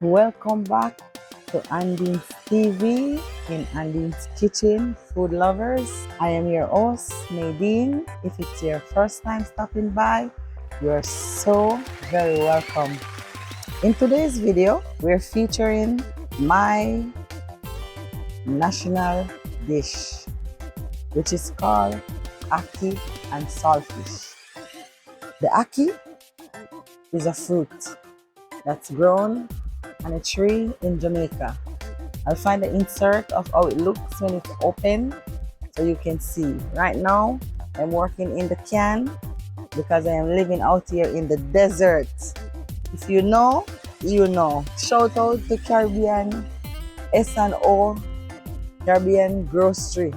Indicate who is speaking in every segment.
Speaker 1: Welcome back to Andine's TV in Andine's Kitchen, food lovers. I am your host, Nadine. If it's your first time stopping by, you're so very welcome. In today's video, we're featuring my national dish, which is called Ackee and Saltfish. The Akee is a fruit that's grown on a tree in Jamaica. I'll find the insert of how it looks when it's open so you can see. Right now, I'm working in the can because I am living out here in the desert. If you know, you know. Shout out to Caribbean S&O Caribbean Grocery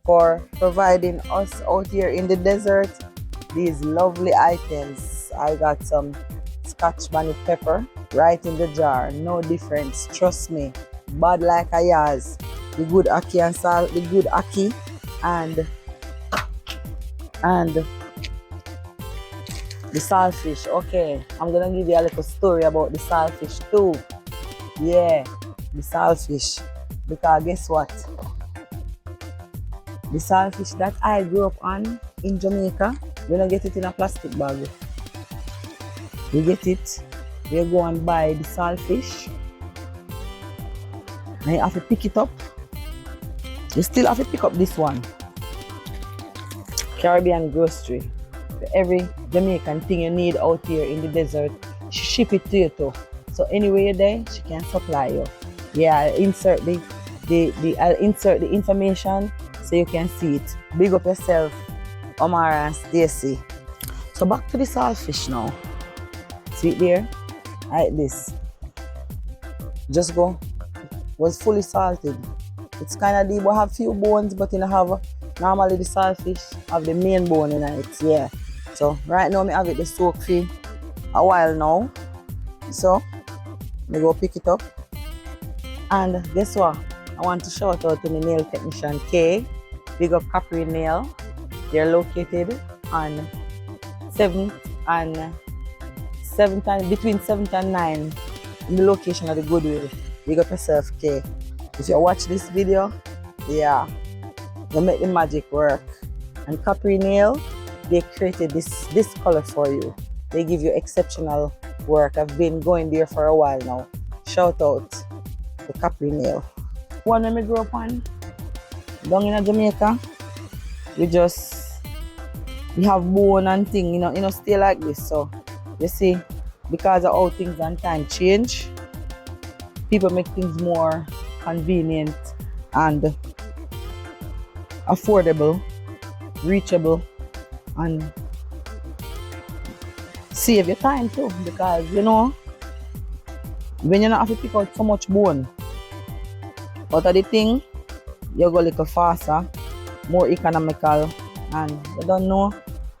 Speaker 1: for providing us out here in the desert these lovely items. I got some Scotch bonnet pepper right in the jar, no difference, trust me. Bad like a yaz. The good Ackee and salt, the good Ackee and the saltfish. Okay, I'm gonna give you a little story about the saltfish too. Yeah, the saltfish. Because guess what? The saltfish that I grew up on in Jamaica, we don't get it in a plastic bag. We get it, we go and buy the saltfish. And you have to pick it up. You still have to pick up this one. Caribbean Grocery. For every Jamaican thing you need out here in the desert, she ship it to you too. So anywhere you're there, she can supply you. Yeah, I'll insert the information so you can see it. Big up yourself, Omar and Stacy. So back to the saltfish now. See it there? Like this. Just go. Was fully salted. It's kind of deep, but have few bones, but you know have normally the saltfish have the main bone in it. Yeah. So right now I have it the soak for a while now. So I go pick it up. And guess what? I want to shout out to my nail technician Kay. Big up Capri Nail. They're located on 7th and between 7th and 9 in the location of the Goodwill. Big up yourself, Kay. If you watch this video, yeah, you make the magic work. And Capri Nail, they created this color for you. They give you exceptional work. I've been going there for a while now. Shout out to Capri Nail. One when we grew up on, down in Jamaica, we have bone and thing, you know, stay like this. So you see, because of how things and time change, people make things more convenient and affordable, reachable, and save your time too. Because you know, when you not have to pick out so much bone out of the thing, you go a little faster, more economical, and you don't know.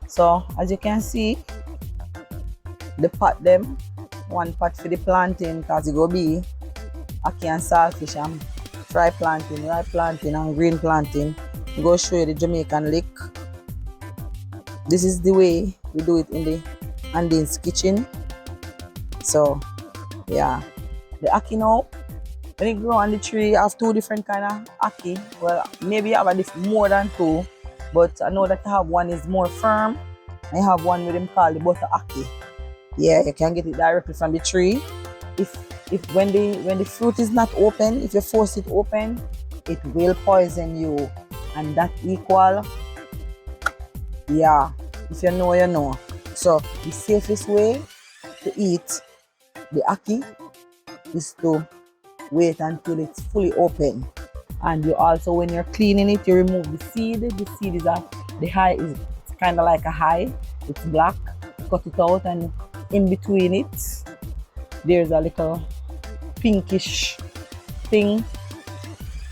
Speaker 1: So as you can see, the pot them, one pot for the plantain because it go be Ackee and Saltfish and fry plantain, ripe plantain and green plantain. I'm going to show you the Jamaican lick. This is the way we do it in the Andine's kitchen. So yeah, the Ackee now, when it grow on the tree, I have two different kind of Ackee. Well, maybe I have more than two, but I know that I have one is more firm. I have one with them called the butter Ackee. Yeah, you can get it directly from the tree. If when the fruit is not open, if you force it open, it will poison you, and that equal, yeah. If you know, you know. So the safest way to eat the Ackee is to wait until it's fully open. And you also, when you're cleaning it, you remove the seed. The seed is the high is kind of like a high. It's black. Cut it out, and in between it, there's a little pinkish thing,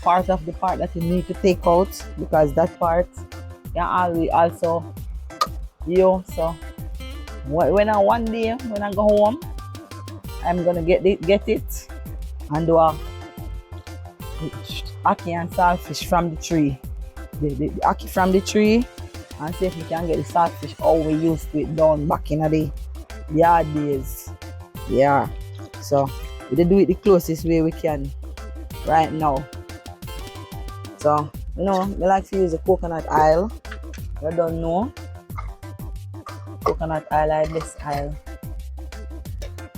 Speaker 1: part of the part that you need to take out, because that part can also so when one day when I go home, I'm gonna get it and do a Ackee and Saltfish from the tree, the Ackee from the tree, and see if we can get the saltfish how we used to it down back in the yard days. Yeah. So we do it the closest way we can right now. So you know, I like to use the coconut oil. You don't know, coconut oil is this oil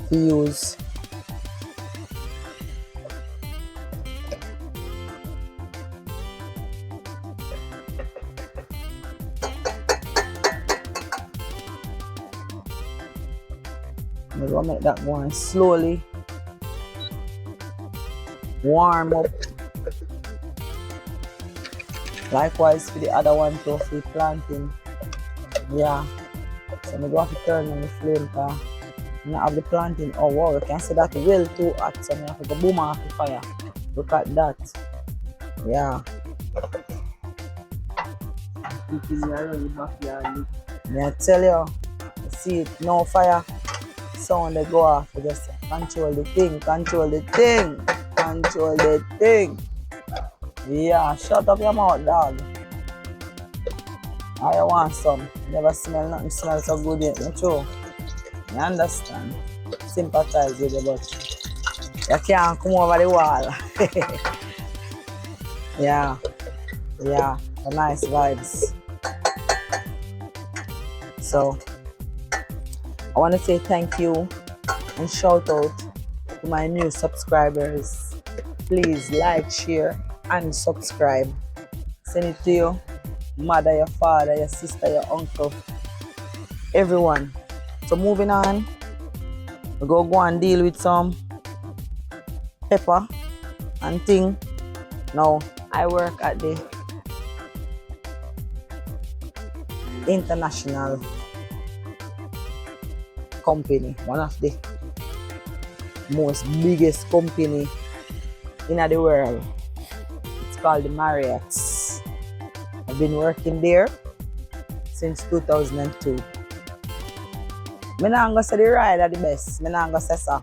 Speaker 1: to use. I'm gonna make that one slowly warm up. Likewise for the other one too, for planting. Yeah. So I'm going to turn on the flame because I have the planting. Oh wow, you can see that well too hot, so I have to go boom off the fire. Look at that. Yeah. I tell you, see it, no fire. Sound they go off. You just control the thing, control the thing, control the thing. Yeah, shut up your mouth, dog. I want some. Never smell nothing smells so good yet, not true. You understand? Sympathize with you, but you can't come over the wall. Yeah, yeah, the nice vibes. So, I want to say thank you and shout out to my new subscribers. Please like, share, and subscribe. Send it to your mother, your father, your sister, your uncle, everyone. So moving on, we go and deal with some pepper and thing. Now I work at the international company, one of the most biggest company in the world. It's called the Marriott's. I've been working there since 2002. I'm not going to say the ride are the best. I'm not going to say so.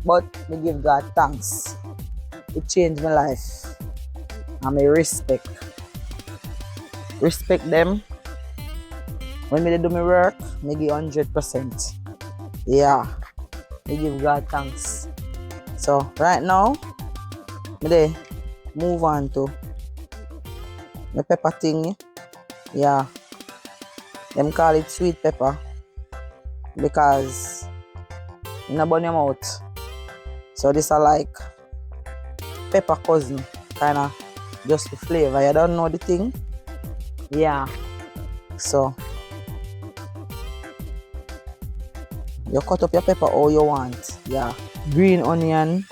Speaker 1: But I give God thanks. It changed my life. And I respect them. When I do my work, I give 100%. Yeah. I give God thanks. So right now, I move on to the pepper thing. Yeah. Them call it sweet pepper because you don't burn your mouth. So this are like pepper cousin, kind of just the flavor. You don't know the thing. Yeah. So you cut up your pepper all you want. Yeah. Green onion.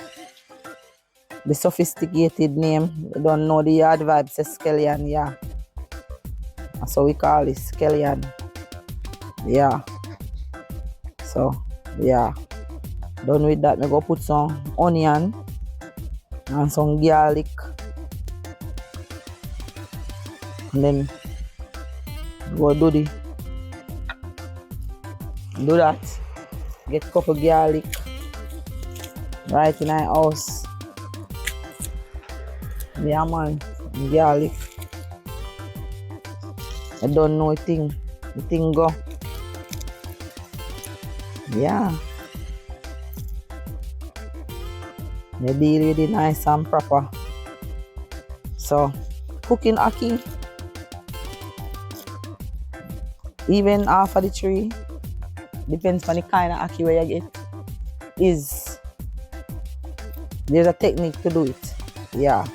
Speaker 1: The sophisticated name. You don't know the yard vibe, says scallion. Yeah. That's what we call it, scallion. Yeah. So, yeah. Done with that, I go put some onion and some garlic. And then go do that. Get a couple garlic right in our house. Yeah man, garlic. I don't know a thing. The thing go. Yeah. They deal with it nice and proper. So, cooking Akee, even half of the tree, depends on the kind of Akee where you get, there's a technique to do it. Yeah.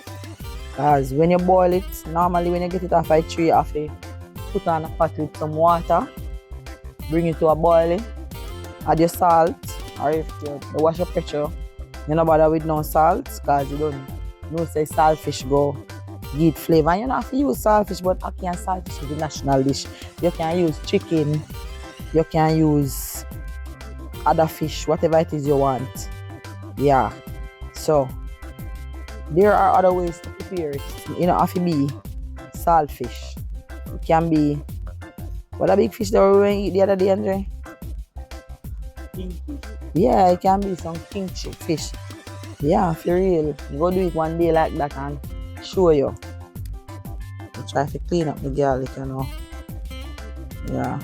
Speaker 1: Because when you boil it, normally when you get it off a tree, you have to put on a pot with some water, bring it to a boil, add your salt, or if you wash your pressure, you don't bother with no salt because you don't know say saltfish go give flavor. And you don't have to use saltfish, but Ackee and Saltfish is the national dish. You can use chicken, you can use other fish, whatever it is you want. Yeah. So there are other ways to prepare it. You don't have to be saltfish. It can be what a big fish that we were eat the other day, Andre?
Speaker 2: Kingfish.
Speaker 1: Yeah, it can be some kingfish. Yeah, for real. Go do it one day like that and show you. I try to clean up the garlic, you know. Yeah.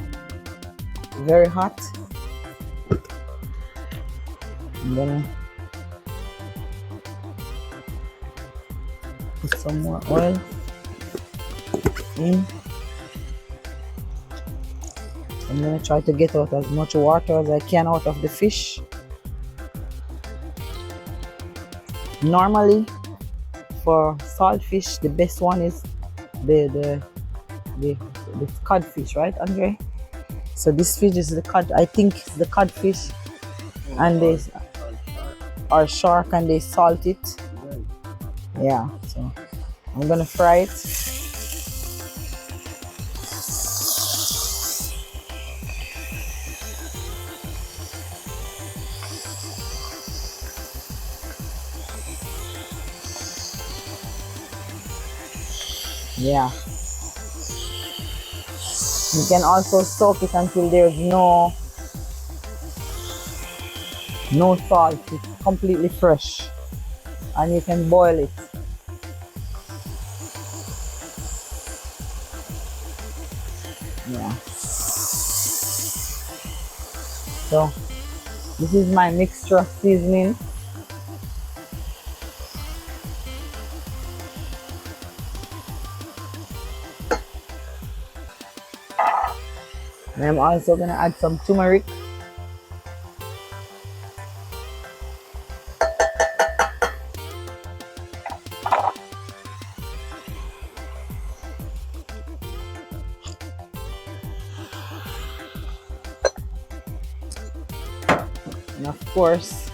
Speaker 1: Very hot. I'm gonna put some more oil in. I'm gonna try to get out as much water as I can out of the fish. Normally, for saltfish, the best one is the the the, the codfish, right, Andre? So this fish is the cod. I think it's the codfish, and they or shark, and they salt it. Yeah. So I'm gonna fry it. Yeah. You can also soak it until there's no salt. It's completely fresh, and you can boil it. Yeah. So this is my mixture of seasoning. And I'm also gonna add some turmeric. And of course,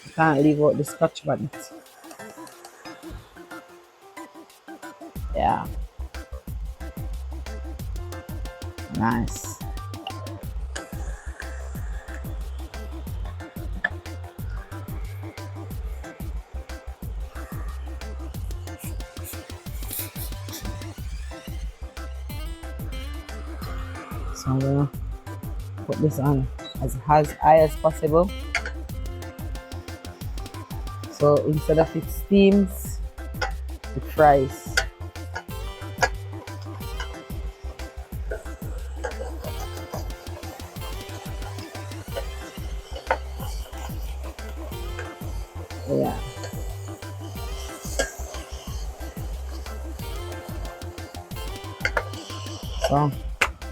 Speaker 1: you can't leave out the Scotch bonnet. Yeah. Nice. So I'm gonna put this on as high as possible. So instead of it steams, it fries. Yeah. So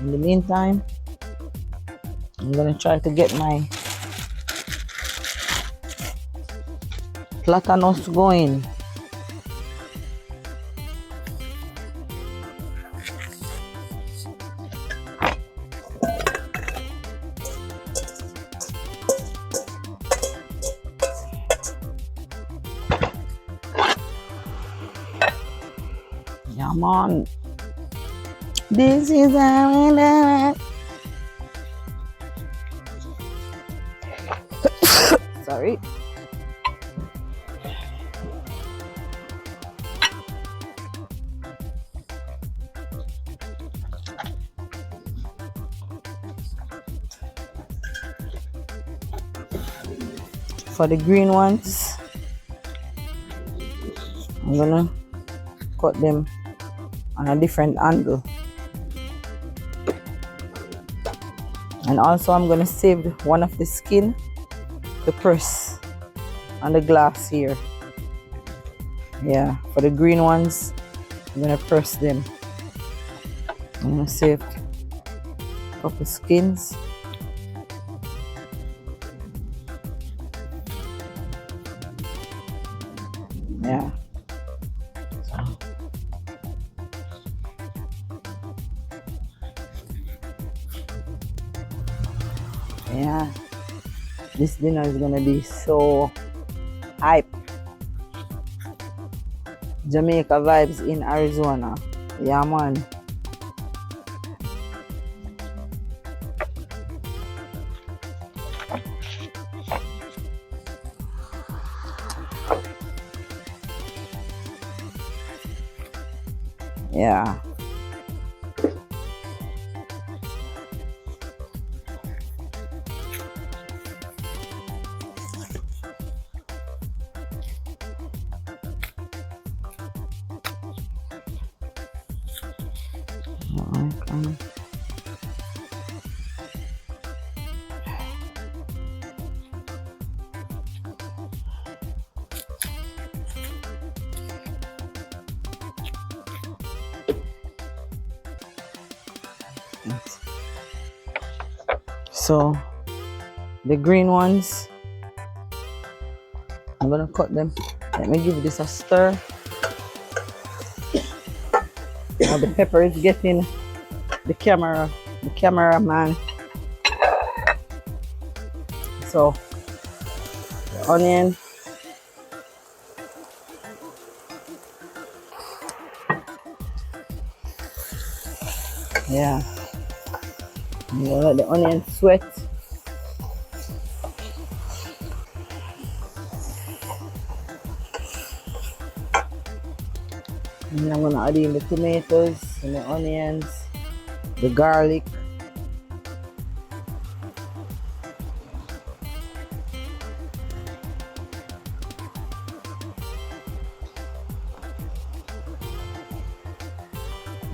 Speaker 1: in the meantime, I'm gonna try to get my platanos going. Yeah, man. This is how we do it. Sorry. For the green ones, I'm gonna cut them on a different angle. And also I'm gonna save one of the skin to press on the glass here. Yeah, for the green ones, I'm gonna press them. I'm gonna save a couple skins. Yeah. Yeah. This dinner is gonna be so hype. Jamaica vibes in Arizona. Yeah, man. Yeah. Okay. So the green ones, I'm gonna cut them. Let me give this a stir. Now the pepper is getting the cameraman. So the onion. Yeah. You let the onion sweat. And I'm gonna add in the tomatoes and the onions, the garlic.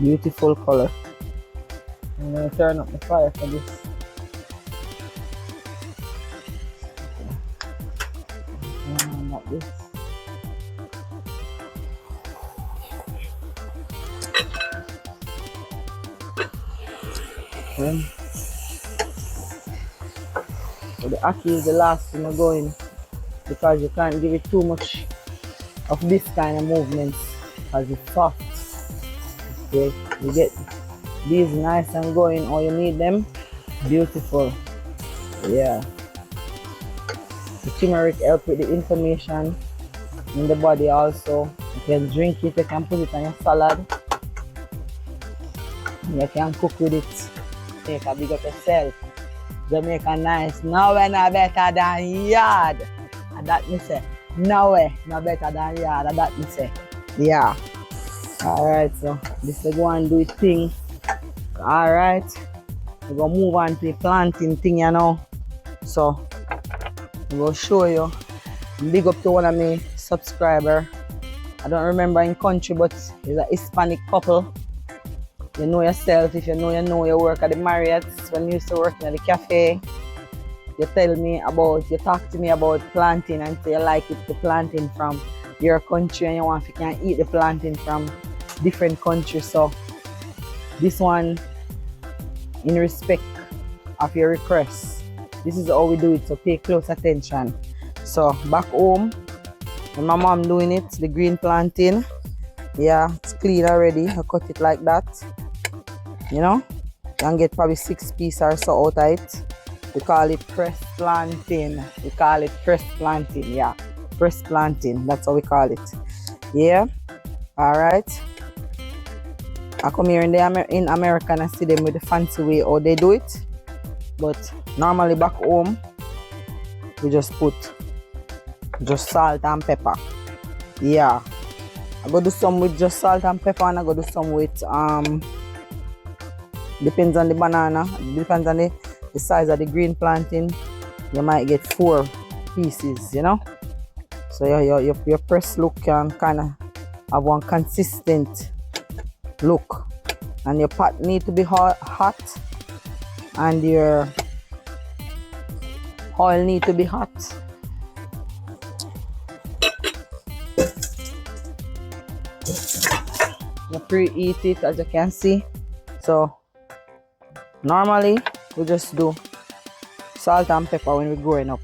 Speaker 1: Beautiful color. I'm gonna turn up the fire for this. Like this. Okay. So the Akee is the last thing to go in, because you can't give it too much of this kind of movements because it's soft. Okay, you get these nice and going, or you need them beautiful. Yeah, the turmeric help with the inflammation in the body also. You can drink it, you can put it on your salad, you can cook with it. Take a big up yourself. Jamaica nice, nowhere no better than yard. And that me say, nowhere no better than yard. And that me say, yeah. Alright, so this is going to do its thing. Alright, we're going to move on to the planting thing, you know. So, I'm going to show you. Big up to one of my subscribers. I don't remember in country, but it's a Hispanic couple. You know yourself. If you know, you work at the Marriott's. When you used to work in the cafe, you talk to me about planting, and say you like it, the planting from your country, and you want to can eat the planting from different countries. So this one, in respect of your request, this is how we do it, so pay close attention. So back home, when my mom doing it, the green planting, yeah, it's clean already. I cut it like that, you know. You can get probably 6 pieces or so out of it. We call it press planting. Yeah, press planting, that's how we call it. Yeah. Alright, I come here in America and I see them with the fancy way how they do it, but normally back home we just put salt and pepper. Yeah, I go do some with just salt and pepper, and I go do some with depends on the banana, depends on the size of the green planting. You might get 4 pieces, you know. So your press look can kind of have one consistent look, and your pot need to be hot, and your oil need to be hot. You preheat it, as you can see. So normally we just do salt and pepper when we're growing up,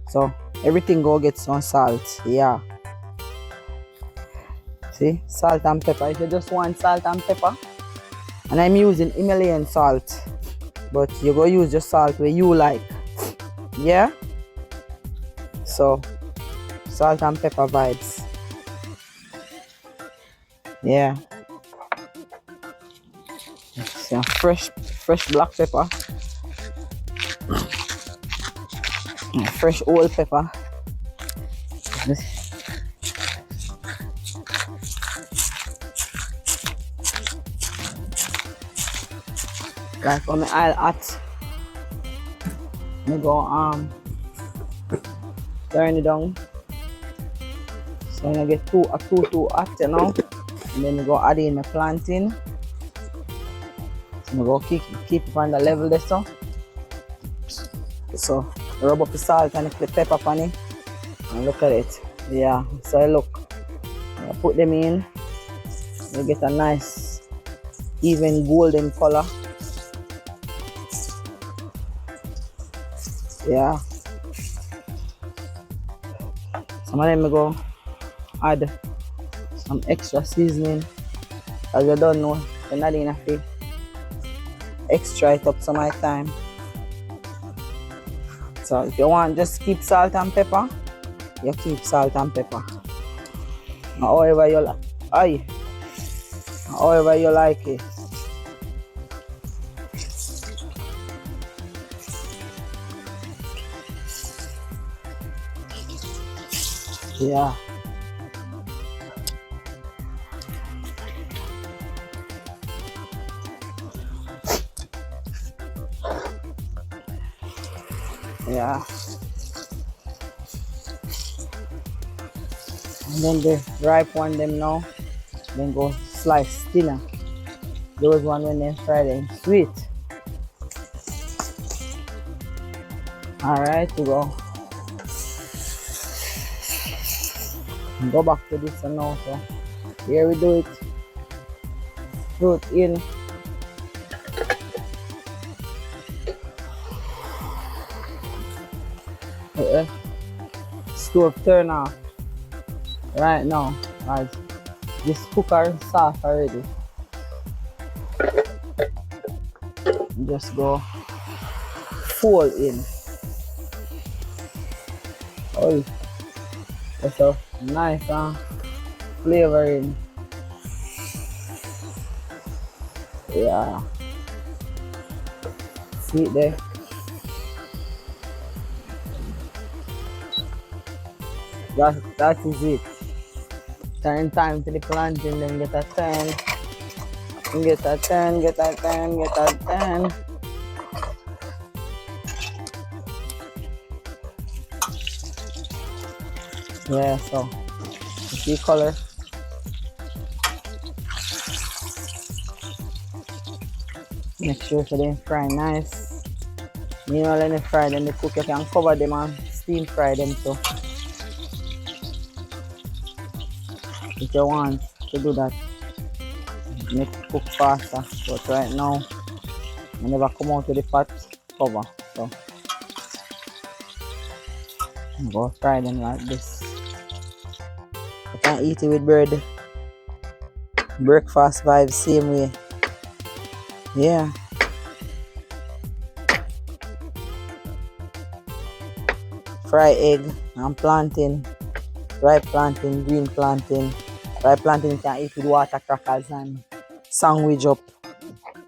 Speaker 1: so everything go get some salt. Yeah, see, salt and pepper. If you just want salt and pepper, and I'm using Himalayan salt, but you go use your salt where you like. Yeah, so salt and pepper vibes. Yeah, some fresh black pepper, fresh whole pepper. Guys, for my oil hot, I go turn it down, so I get too hot, you know. And then I go add in my planting. So I go keep it on the level there, so rub up the salt and the pepper on it, and look at it. Yeah, so look, I put them in, you get a nice even golden color. Yeah. Some of them I go add some extra seasoning. As you don't know, you're not enough to extra it up some of the time. So if you want just keep salt and pepper, you keep salt and pepper. However you like. Aye. However you like it. Yeah. Yeah. And then the ripe one them now, then go slice thinner. Those one when they fry them sweet. Alright, we go. Go back to this one now. So here we do it. Fruit in. Stove turn off right now as this cooker is soft already. Just go fold in. Oh, that's a nice flavoring. Yeah. See it there. That is it. Turn time to the planting, then get a 10. Get a 10, get a 10, get a 10. Yeah, so you see color. Make sure so they fry nice. You know, when they fry them, they cook, you can cover them and steam fry them too. If you want to do that, make it cook faster. But right now, I never come out of the pot cover. So I'm going to fry them like this. You can eat it with bread. Breakfast vibes, same way. Yeah. Fry egg and plantain. Ripe plantain, green plantain. Ripe plantain you can eat with water crackers and sandwich up.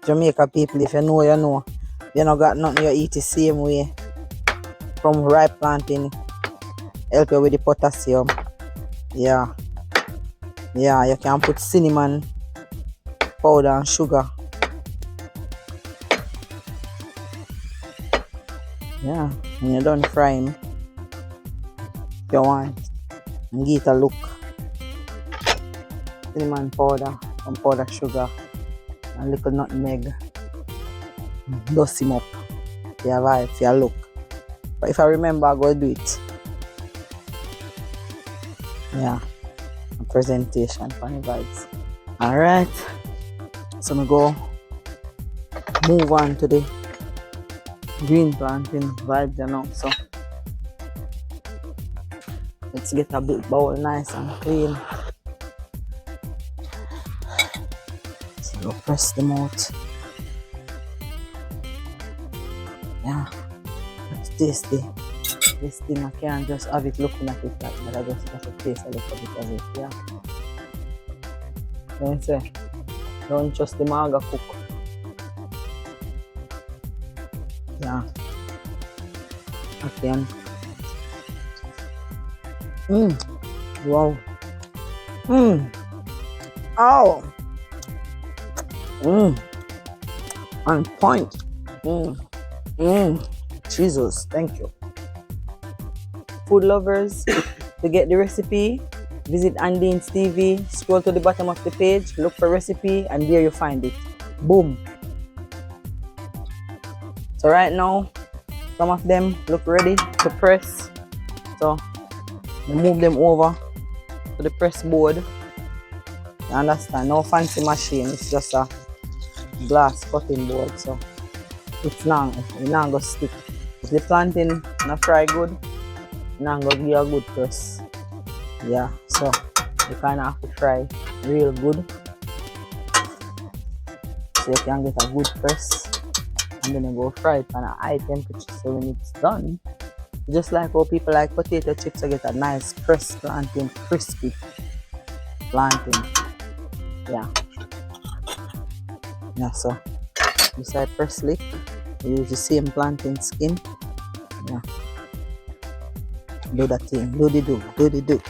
Speaker 1: Jamaica people, if you know, you know. You don't got nothing, you eat the same way. From ripe plantain, help you with the potassium. Yeah. Yeah, you can put cinnamon powder and sugar. Yeah, when you're done frying, if you want, and give it a look. Cinnamon powder, some powder sugar, and little nutmeg. Dust him up. If you have eye, if you look. But if I remember, I'm going to do it. Yeah. A presentation for the vibes. Alright. So I go move on to the green plantain vibes, you know. So let's get a big bowl nice and clean. So go press them out. Yeah. That's tasty. This thing I can't just have it looking at it like that. I just got to taste a little bit of it, yeah. Don't say, don't trust the maga cook. Yeah. Again. Wow. Oh. On point. Jesus, thank you. Food lovers, to get the recipe, visit Andine's TV, scroll to the bottom of the page, look for recipe, and there you find it. Boom. So right now, some of them look ready to press. So move them over to the press board. You understand? No fancy machine, it's just a glass cutting board. So it's not going to stick. If the plantain not fry good, not gonna give you a good press. Yeah, so you kind of have to fry real good so you can get a good press, and then you go fry it on a high temperature. So when it's done, just like how people like potato chips, you get a nice pressed plantain, crispy plantain. Yeah. Yeah, so beside press lick, you use the same plantain skin. Yeah. Do that thing. Do the do.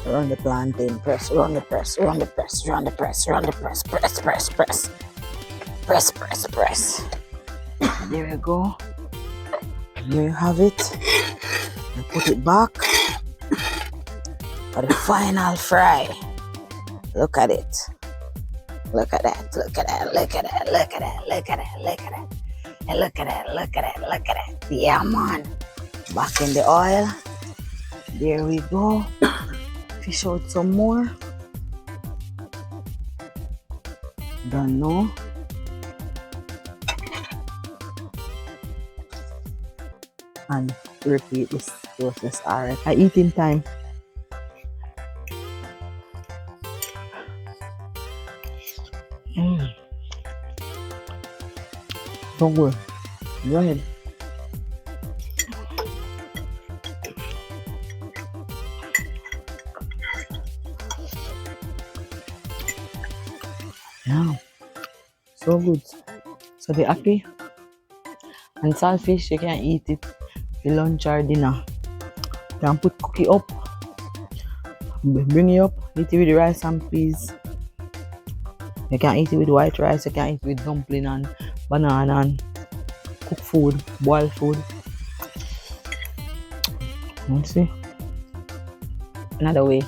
Speaker 1: Run the plantain, press, run the press, run the press, run the press, run the press, press, press, press. Press, press, press. There you go. There you have it. You put it back for the final fry. Look at it. Look at that. Look at that. Look at that. Look at that. Look at that. Look at that. And look at that. Look at that. Look at that. Yeah, man. Back in the oil. There we go. Fish out some more. Don't know. And repeat this process. Alright, I eat in time. Don't go. Go ahead. Yeah, so good. So the Akee and Saltfish, you can eat it for lunch or dinner. You can put cookie up, bring it up, eat it with rice and peas. You can eat it with white rice, you can eat it with dumpling and banana and cooked food, boiled food. Let's see. Another way.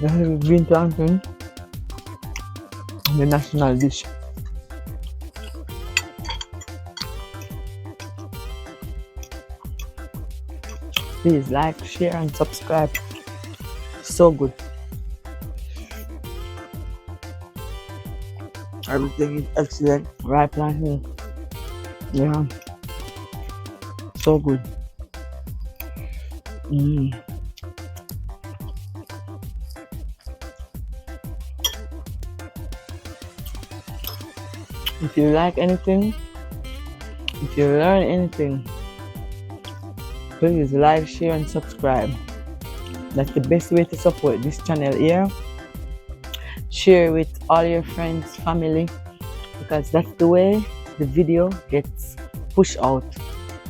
Speaker 1: The green plantain, the national dish. Please like, share and subscribe. So good. Everything is excellent. Right plantain. Yeah. So good. If you like anything, if you learn anything, please like, share and subscribe. That's the best way to support this channel here. Share with all your friends, family, because that's the way the video gets pushed out.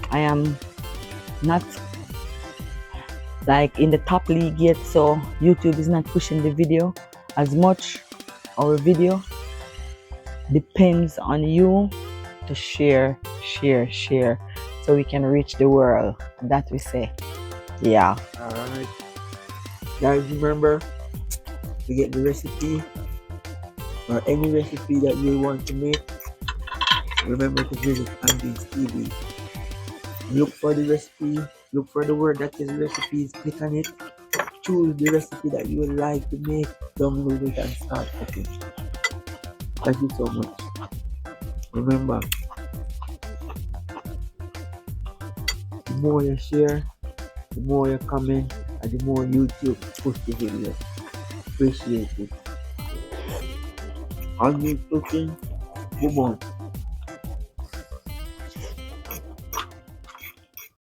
Speaker 1: I am not like in the top league yet, so YouTube is not pushing the video as much. Our video depends on you to share, so we can reach the world. That we say. Yeah. Alright. Guys, remember to get the recipe or any recipe that you want to make. Remember to visit Andy's TV. Look for the recipe, look for the word that is recipes, click on it, choose the recipe that you would like to make, download it and start cooking. Thank you so much. Remember, the more you share, the more you comment, and the more YouTube push the video. Appreciate it. On you cooking, boom on.